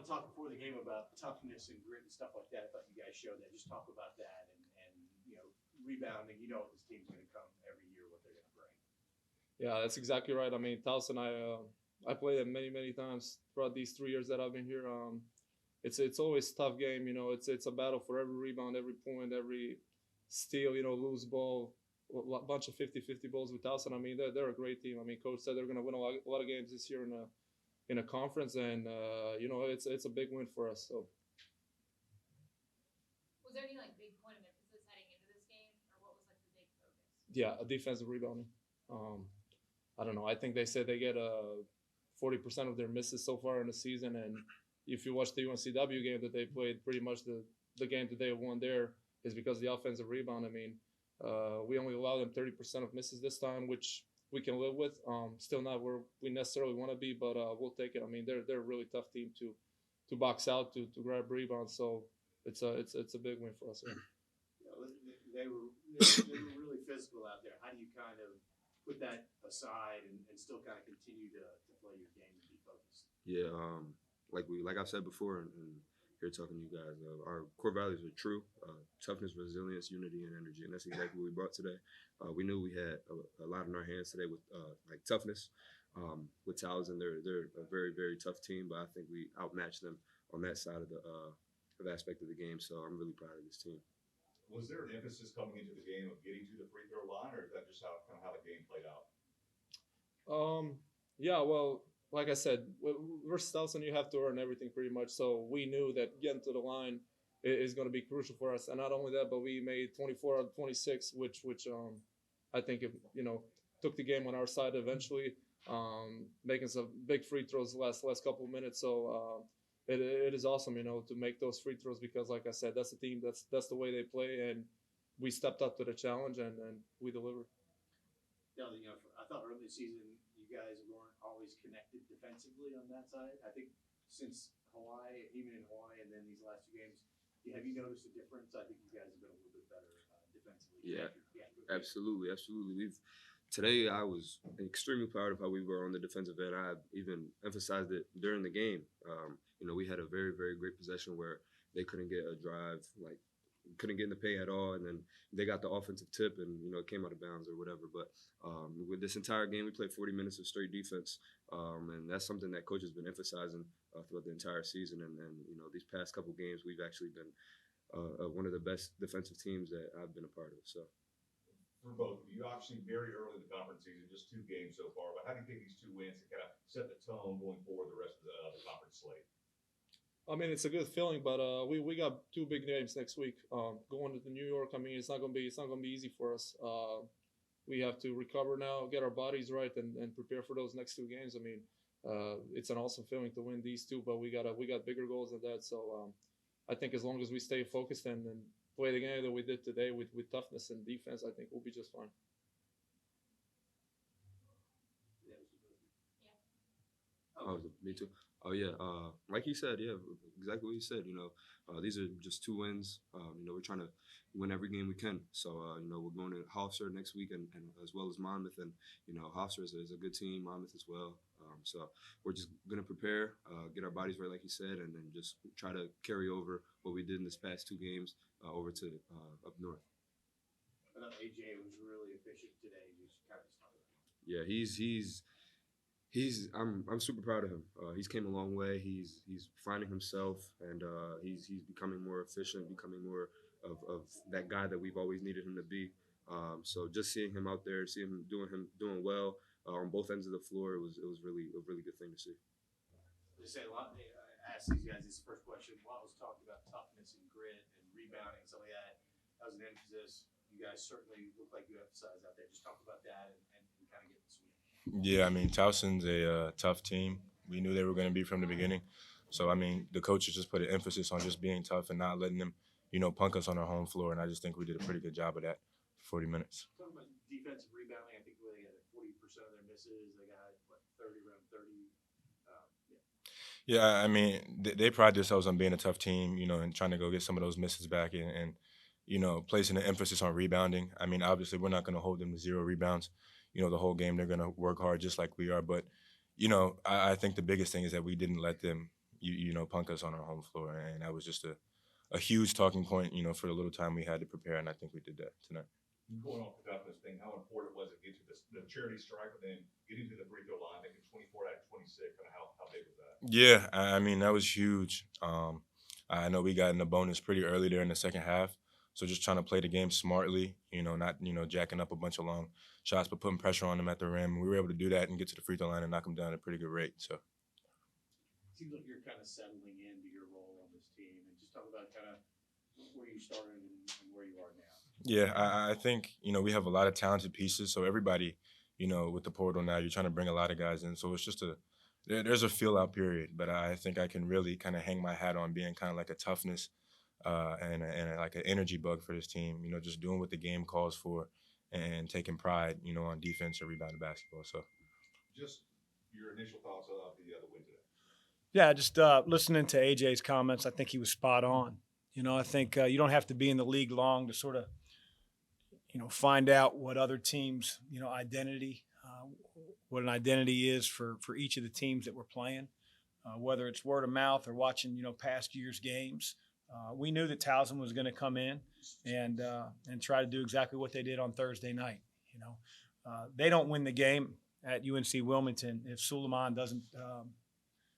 lot of talk before the game about toughness and grit and stuff like that. I thought you guys showed that. Just talk about that and rebounding. You know what this team's going to come every year, what they're going to bring. Yeah, that's exactly right. I mean, Towson, I played it many times throughout these 3 years that I've been here. It's always a tough game. It's a battle for every rebound, every point, every steal. Loose ball, a bunch of 50-50 balls with Towson. I mean, they're a great team. I mean, coach said they're going to win a lot of games this year in a conference, and it's a big win for us. So. Was there any big point of emphasis heading into this game, or what was the big focus? Yeah, a defensive rebounding. I don't know. I think they said they get 40% of their misses so far in the season, and if you watch the UNCW game that they played, pretty much the game that they won there is because of the offensive rebound. I mean, we only allowed them 30% of misses this time, which we can live with. Still not where we necessarily want to be, but we'll take it. I mean, they're a really tough team to box out, to grab rebounds. So it's a big win for us. Yeah. They were really physical out there. How do you kind of put that aside and still kind of continue to play your game and be focused? Yeah, like I've said before, and here talking to you guys, our core values are true: toughness, resilience, unity, and energy, and that's exactly what we brought today. We knew we had a lot in our hands today with toughness. With Towson, they're a very tough team, but I think we outmatched them on that side of the aspect of the game. So I'm really proud of this team. Was there an emphasis coming into the game of getting to the free throw line, or is that just how the game played out? Yeah, well, like I said, versus Towson, you have to earn everything pretty much. So we knew that getting to the line is going to be crucial for us. And not only that, but we made 24 out of 26, which I think took the game on our side eventually, making some big free throws the last couple of minutes. So it is awesome, to make those free throws because, like I said, that's the team. That's the way they play, and we stepped up to the challenge and we delivered. I thought early season you guys weren't always connected defensively on that side. I think since Hawaii, even in Hawaii, and then these last two games, have you noticed a difference? I think you guys have been a little bit better defensively. Yeah, absolutely. Today, I was extremely proud of how we were on the defensive end. I even emphasized it during the game. We had a very great possession where they couldn't get a drive, couldn't get in the paint at all, and then they got the offensive tip and it came out of bounds or whatever. But with this entire game, we played 40 minutes of straight defense, and that's something that coach has been emphasizing throughout the entire season. And these past couple games, we've actually been one of the best defensive teams that I've been a part of. So. For both of you, obviously very early in the conference season, just 2 games so far. But how do you think these 2 wins can kind of set the tone going forward the rest of the conference slate? I mean, it's a good feeling, but we got 2 big games next week. Going to New York, I mean, it's not gonna be easy for us. We have to recover now, get our bodies right, and prepare for those next 2 games. I mean, it's an awesome feeling to win these 2, but we got bigger goals than that. So I think as long as we stay focused and play the game that we did today with toughness and defense, I think we'll be just fine. Oh, me too. Oh yeah, like he said, yeah, exactly what he said. These are just 2 wins. We're trying to win every game we can. So we're going to Hofstra next week, and as well as Monmouth, and Hofstra is a good team, Monmouth as well. So we're just gonna prepare, get our bodies right, like he said, and then just try to carry over what we did in this past 2 games over to up north. I thought AJ was really efficient today. Just kind of started. Yeah, I'm super proud of him. He's came a long way. He's finding himself, and he's becoming more efficient, becoming more of that guy that we've always needed him to be. So just seeing him out there, seeing him doing well on both ends of the floor, it was really a really good thing to see. They say a lot. I asked these guys this first question. A lot was talked about toughness and grit and rebounding, some of that. That was an emphasis. You guys certainly look like you emphasized out there. Just talk about that and kind of get the swing. Yeah, I mean, Towson's a tough team. We knew they were going to be from the beginning. So, I mean, the coaches just put an emphasis on just being tough and not letting them, punk us on our home floor. And I just think we did a pretty good job of that for 40 minutes. Talking about defensive rebounding, I think they had 40% of their misses. They got, 30, around 30. Yeah, I mean, they pride themselves on being a tough team, and trying to go get some of those misses back and placing an emphasis on rebounding. I mean, obviously, we're not going to hold them to 0 rebounds. The whole game they're going to work hard just like we are. But, I think the biggest thing is that we didn't let them, you know, punk us on our home floor, and that was just a huge talking point, you know, for the little time we had to prepare, and I think we did that tonight. Going off the toughness thing, how important was it to get to the charity stripe and then getting to the free throw line, making 24 out of 26? Kind of how big was that? Yeah, I mean that was huge. I know we got in the bonus pretty early there in the second half, so just trying to play the game smartly, you know, not jacking up a bunch of long shots, but putting pressure on them at the rim. We were able to do that and get to the free throw line and knock them down at a pretty good rate. So. It seems like you're kind of settling into your role on this team, and just talk about kind of where you started and where you are now. Yeah, I think, you know, we have a lot of talented pieces. So everybody, you know, with the portal now, you're trying to bring a lot of guys in. So it's just there's a feel out period, but I think I can really kind of hang my hat on being kind of like a toughness and like an energy bug for this team, you know, just doing what the game calls for and taking pride, you know, on defense and rebounding basketball. So Just your initial thoughts of the win today. Yeah, just listening to AJ's comments, I think he was spot on. You know, I think you don't have to be in the league long to sort of, you know, find out what other teams, you know, identity, what an identity is for each of the teams that we're playing, whether it's word of mouth or watching, you know, past year's games. We knew that Towson was going to come in and try to do exactly what they did on Thursday night. You know, they don't win the game at UNC Wilmington if Suleiman doesn't,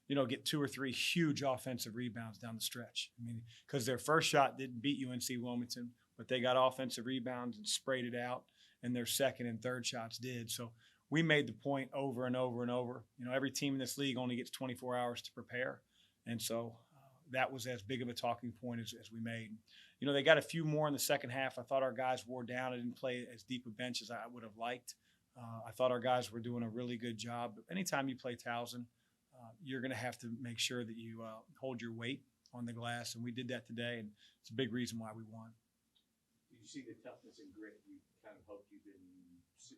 you know, get 2 or 3 huge offensive rebounds down the stretch. I mean, because their first shot didn't beat UNC Wilmington, but they got offensive rebounds and sprayed it out, and their second and third shots did. So we made the point over and over and over. You know, every team in this league only gets 24 hours to prepare, and so that was as big of a talking point as we made. You know, they got a few more in the second half. I thought our guys wore down. I didn't play as deep a bench as I would have liked. I thought our guys were doing a really good job. But anytime you play Towson, you're going to have to make sure that you hold your weight on the glass, and we did that today, and it's a big reason why we won. Did you see the toughness and grit you kind of hoped you didn't see?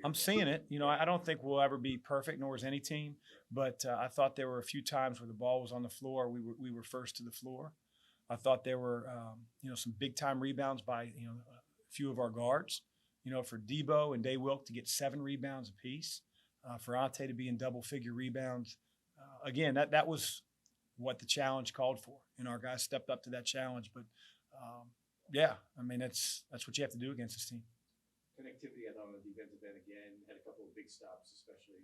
I'm seeing it. You know, I don't think we'll ever be perfect, nor is any team. But I thought there were a few times where the ball was on the floor, we were first to the floor. I thought there were, you know, some big time rebounds by, you know, a few of our guards. You know, for Debo and Day Wilk to get 7 rebounds apiece, for Ante to be in double figure rebounds. Again, that was what the challenge called for, and our guys stepped up to that challenge. But yeah, I mean that's what you have to do against this team. Connectivity, I thought, on the defensive end again, had a couple of big stops, especially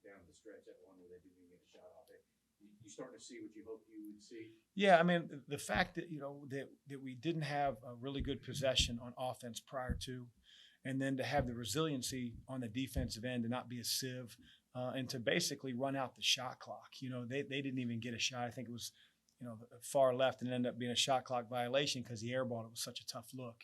down the stretch, that one where they didn't even get a shot off it. You starting to see what you hoped you would see? Yeah, I mean, the fact that, you know, that we didn't have a really good possession on offense prior to, and then to have the resiliency on the defensive end to not be a sieve, and to basically run out the shot clock. You know, they didn't even get a shot. I think it was, you know, far left, and ended up being a shot clock violation because he airballed it. Was such a tough look.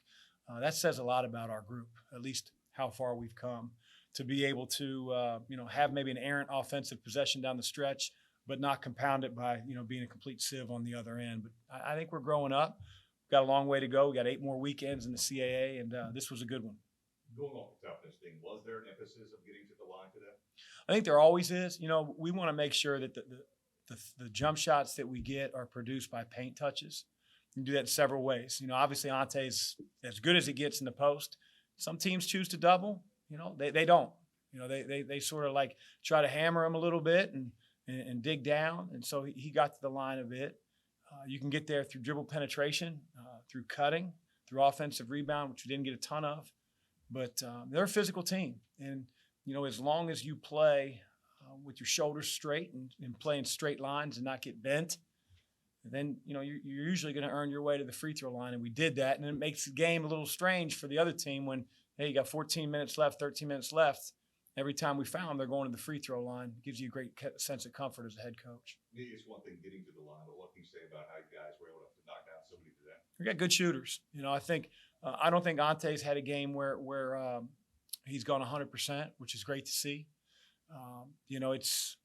That says a lot about our group, at least how far we've come, to be able to, you know, have maybe an errant offensive possession down the stretch, but not compound it by, you know, being a complete sieve on the other end. But I think we're growing up. We've got a long way to go. We got 8 more weekends in the CAA, and this was a good one. Going off the toughness thing, was there an emphasis of getting to the line today? I think there always is. You know, we want to make sure that the jump shots that we get are produced by paint touches. You can do that in several ways. You know, obviously Ante's as good as it gets in the post. Some teams choose to double. You know, they don't. You know, they sort of like try to hammer him a little bit and dig down. And so he got to the line a bit. You can get there through dribble penetration, through cutting, through offensive rebound, which we didn't get a ton of. But they're a physical team. And, you know, as long as you play with your shoulders straight and play in straight lines and not get bent, then, you know, you're usually going to earn your way to the free throw line. And we did that. And it makes the game a little strange for the other team when, hey, you got 14 minutes left, 13 minutes left. Every time we foul them, they're going to the free throw line. It gives you a great sense of comfort as a head coach. It's one thing getting to the line, but what can you say about how you guys were able to knock down so many today? We got good shooters. You know, I don't think Ante's had a game where he's gone 100%, which is great to see. You know, it's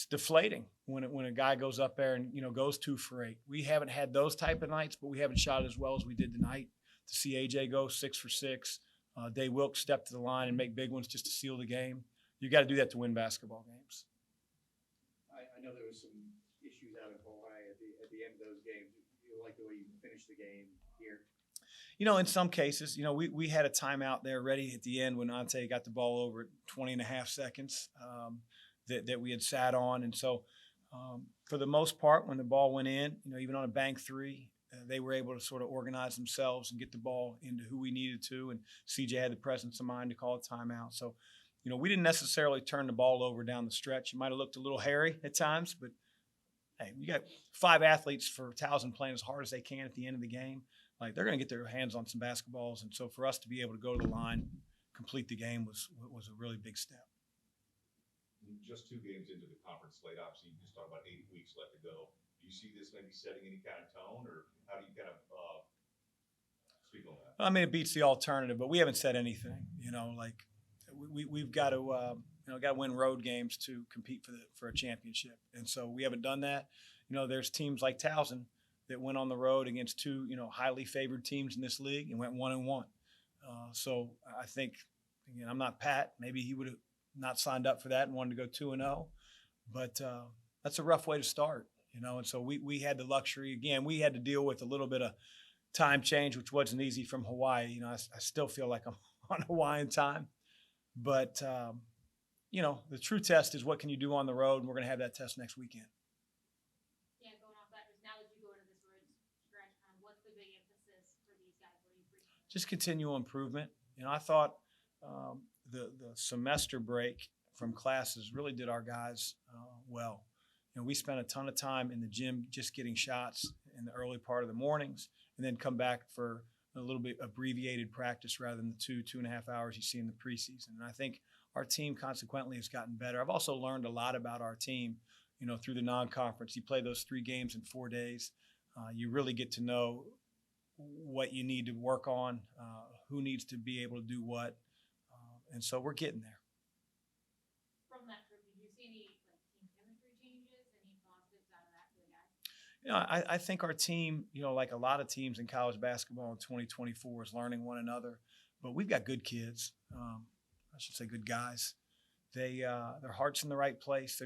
deflating when a guy goes up there and, you know, goes 2 for 8. We haven't had those type of nights, but we haven't shot as well as we did tonight. To see AJ go 6 for 6, Day Wilkes step to the line and make big ones just to seal the game. You got to do that to win basketball games. I know there was some issues out in Hawaii at the end of those games. You like the way you finished the game here? You know, in some cases, you know, we had a timeout there ready at the end when Ante got the ball over at 20 and a half seconds that we had sat on. And so, for the most part, when the ball went in, even on a bank three, they were able to sort of organize themselves and get the ball into who we needed to. And CJ had the presence of mind to call a timeout. So, we didn't necessarily turn the ball over down the stretch. It might have looked a little hairy at times, but hey, we got 5 athletes for Towson playing as hard as they can at the end of the game. Like, they're going to get their hands on some basketballs. And so for us to be able to go to the line, complete the game was a really big step. Just 2 games into the conference slate, obviously you just talked about 8 weeks left to go. Do you see this maybe setting any kind of tone, or how do you kind of speak on that? I mean, it beats the alternative, but we haven't said anything. Like we've got to got to win road games to compete for a championship, and so we haven't done that. There's teams like Towson that went on the road against 2 highly favored teams in this league and went 1-1. So I think, again, I'm not Pat. Maybe he would have not signed up for that and wanted to go 2-0, but that's a rough way to start, And so we had the luxury. Again, we had to deal with a little bit of time change, which wasn't easy from Hawaii. I still feel like I'm on Hawaiian time, but the true test is what can you do on the road, and we're going to have that test next weekend. Yeah, going off that, just now that you go into this road stretch, what's the big emphasis for these guys? What are you bringing? Just continual improvement. I thought the semester break from classes really did our guys well. We spent a ton of time in the gym just getting shots in the early part of the mornings, and then come back for a little bit abbreviated practice rather than the 2.5 hours you see in the preseason. And I think our team consequently has gotten better. I've also learned a lot about our team, through the non-conference. You play those 3 games in 4 days. You really get to know what you need to work on, who needs to be able to do what. And so we're getting there. From that trip, did you see any team chemistry changes? Any positives out of that for the guys? I think our team, like a lot of teams in college basketball in 2024, is learning one another. But we've got good kids. I should say good guys. Their heart's in the right place.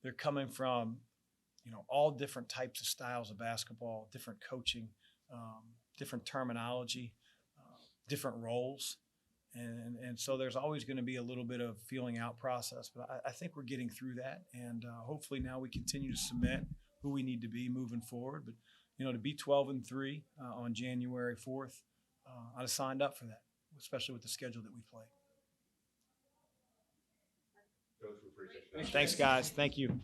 They're coming from, all different types of styles of basketball, different coaching, different terminology, different roles. And so there's always going to be a little bit of feeling out process, but I think we're getting through that. And hopefully now we continue to cement who we need to be moving forward. But, to be 12-3 on January 4th, I'd have signed up for that, especially with the schedule that we play. Coach, we appreciate it. Thanks, guys. Thank you.